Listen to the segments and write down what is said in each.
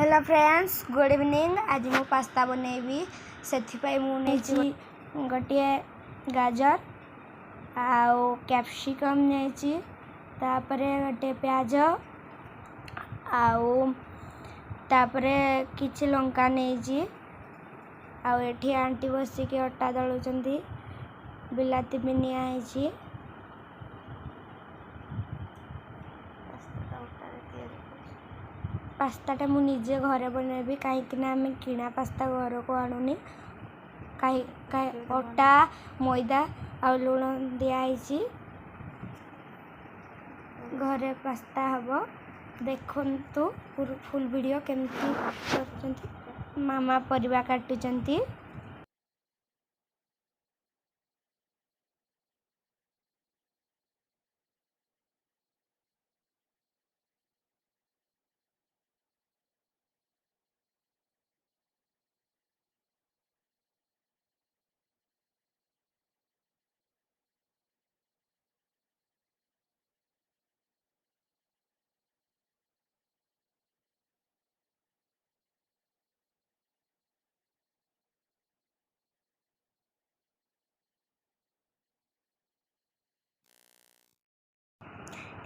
Hello friends good evening. आज मु pasta बनैबी से गोटे गाजर आउ कैप्सिकम नहीं गोटे प्याज आउ किछि लंका नहीं आउ आंटी बसिक अटा दलुचंदी बिलाती भी नियाई पास्ताटा मु निजे घरे बनैबी कहीं किना पास्ता घर को आणुनी अटा मैदा आ लुण दिखाई घरे पास्ता हम देखु फुल वीडियो केमती मामा परिबा काटुचंती।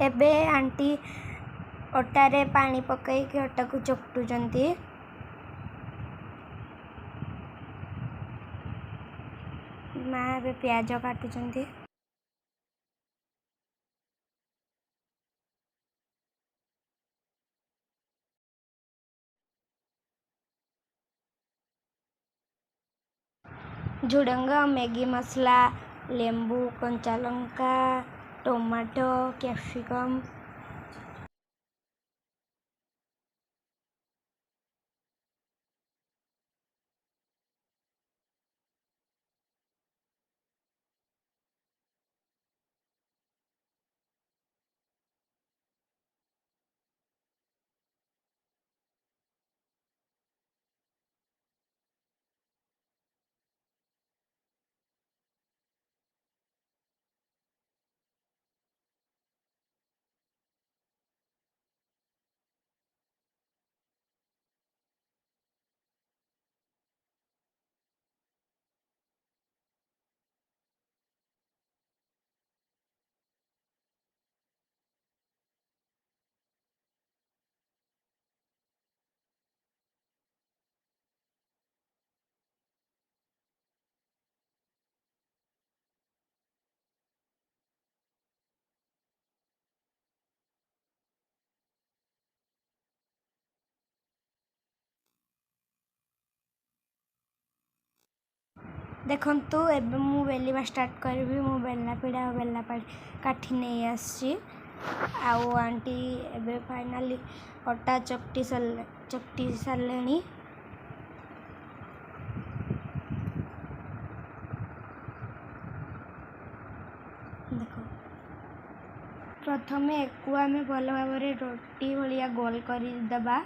एबे आंटी अटारे पानी पकई कि अटा को चकटुचंती। माँ एबे प्याज काटुचंती। झुडंग मैगी मसला लेंबू कंचा लंका टमाटो कैप्सिकम देखंतु एबे मु बेलिबा स्टार्ट करबी। मु बेलना काठी नहीं आसी आउ आंटी एबे फाइनली अटा चकटी सारलेनी। देखो प्रथमे एकु आमे भल भाव रोटी भलिया गोल कर दबा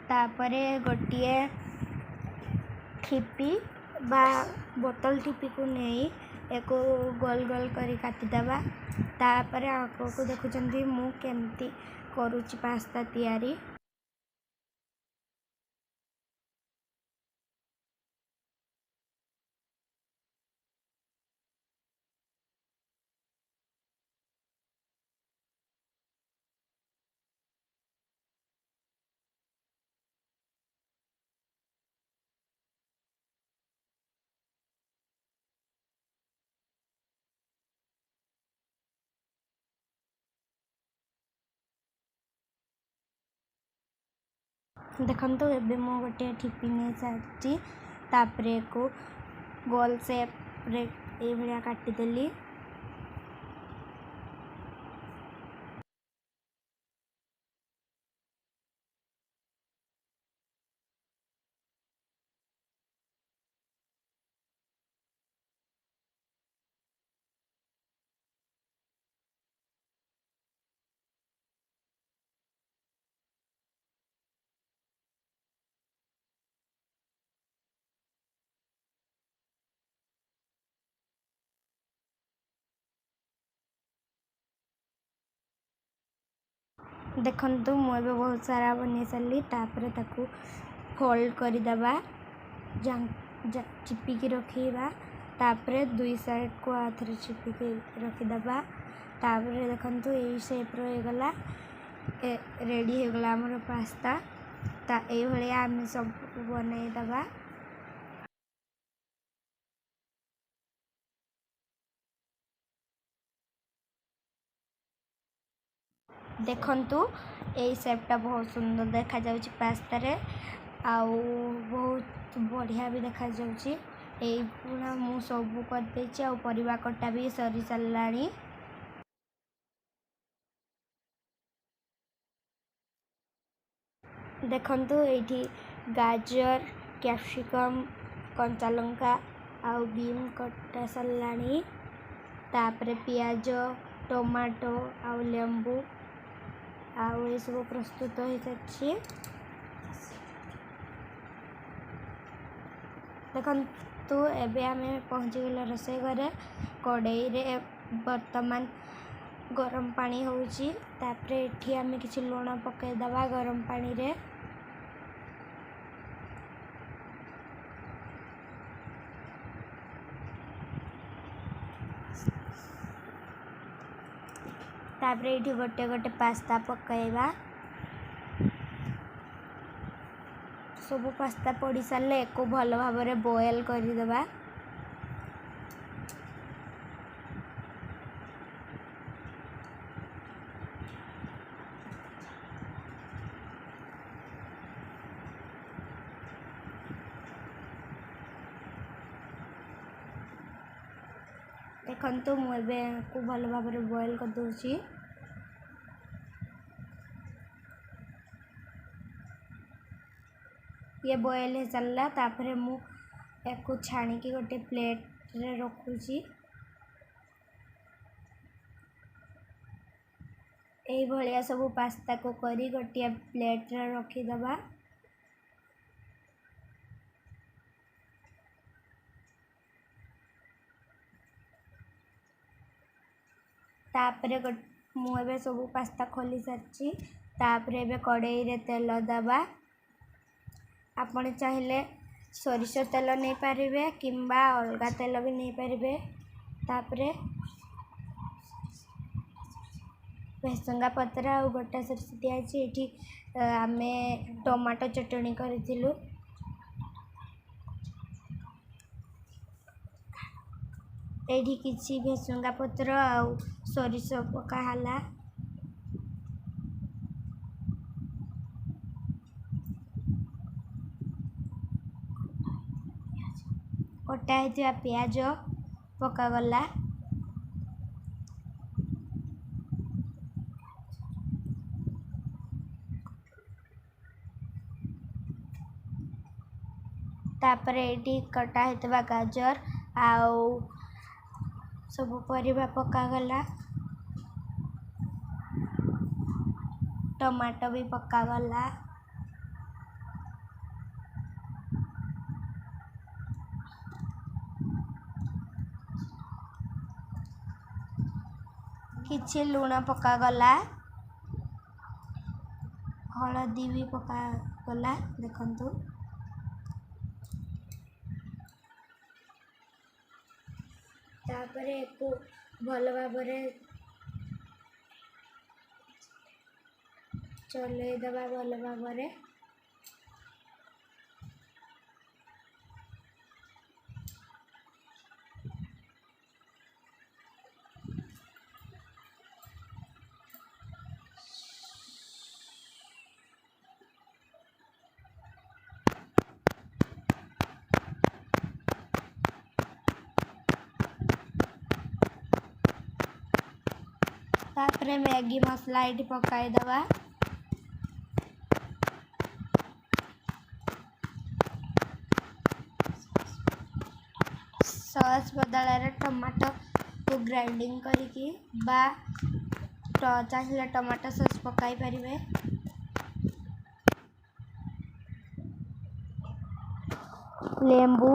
तापरे गोटे ठिपी बा बोतल टिपी को नहीं एको गोल गोल करी काटिदबा। तापरे आको को देखुचंदी मु केमती करूची पास्ता तैयारी। देखंतु एबे मो गोटे ठिपी नहीं सारी तापरे को गोल शेप रे ए भलिया काटी देली। देखंतु मुझे बहुत सारा बनी सारी तापर ताकू फोल्ड करदेबा चिपिकी रखा तापर दुई साइड को आथरे चिपिकी रखीदबा तापर देखंतु यही शेप होगला रेडी होगला आमर पास्ता ये आम सब बनईदबा। देखंतु यही सेपटा बहुत सुंदर देखा जाउची पास्ता रे आउ बहुत बढ़िया भी देखा जाउची। यही पूरा मु सब कर देछि आ परिबा कटा भी सरी सालानी। देखंतु एठी गाजर कैप्सिकम कंचा लंका आउ बीन कटा सालानी तापर पियाज टमाटो आउ लेंबू आउ ये सब प्रस्तुत हो सारी। देखंतु एबे आमे पहुंची गले रोषेई घरे कड़ाई रे वर्तमान गरम पानी होउची तापर एठी आमे किछि लूण पकाई दबा गरम पानी रे। तापर एठी गोटे गोटे पास्ता पकाइबा सब पास्ता पड़ी सारे एक भल भाव में बॉयल करदेबा। देखंतु मुझे को भल भाव में बॉयल कर दूची। ये बॉयल हो सारा तापर मु एको छाणी की गोटे प्लेट रे रखुची। यही भलिया सब पास्ता को करी गोटे प्लेट रे रखीदबा। तापर मुझे सब पास्ता खोली सारी तापर एबे कड़ाई रे तेल दबा। आपण चाहिए सोरिष तेल नहीं पारे किंबा अलगा तेल भी नहीं पारे। तापर भेसंगा पत्र आ गोटा सोरिष दिखाई आमे टमाटो चटनी करूँ। एठी किछि भेसंगा पत्र आ सोरिष पकाहाला। कटा है पियाज पकागला तापर एटी कटा है गाजर आउ सब परिबा पकागला टमाटो भी पकागला। किछि लूण पकागला हलदी भी पकागला। देखंतु तापर एको भल भाव चले दबा भल भाव। तापर मैगी मसला ये पकाई दबा। सॉस बदल टमाटो को ग्राइंडिंग करिकी बा चाहिए टमाटो सॉस पकाई पारिबे। लेंबू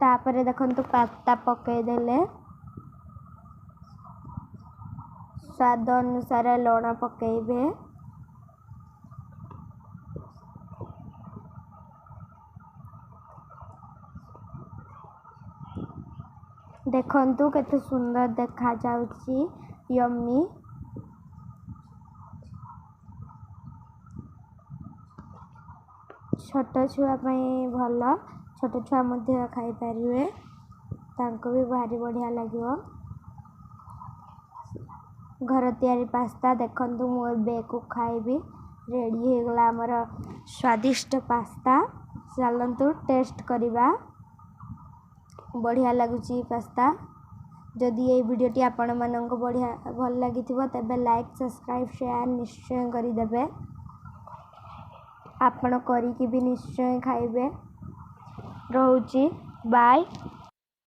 तापर देखंतु पास्ता पकईदेले स्वाद अनुसार लुण पकईबे देखंतु केते सुंदर देखा जाउची यम्मी छोट छुआ भल छोट छुआ मध्य खाई पारे तांको भी भारी बढ़िया लगे घर तैयारी पास्ता देखंतु मु बेकु खाइबी रेडी हो गला हमर स्वादिष्ट पास्ता चलंतु टेस्ट करिबा बढ़िया लगुची पास्ता जदि ये वीडियोटी आपण मानक बढ़िया भल लगी तेबे लाइक सब्सक्राइब शेयर निश्चय करिदेबे आपण करी भी निश्चय खाइबे रहउची बाय।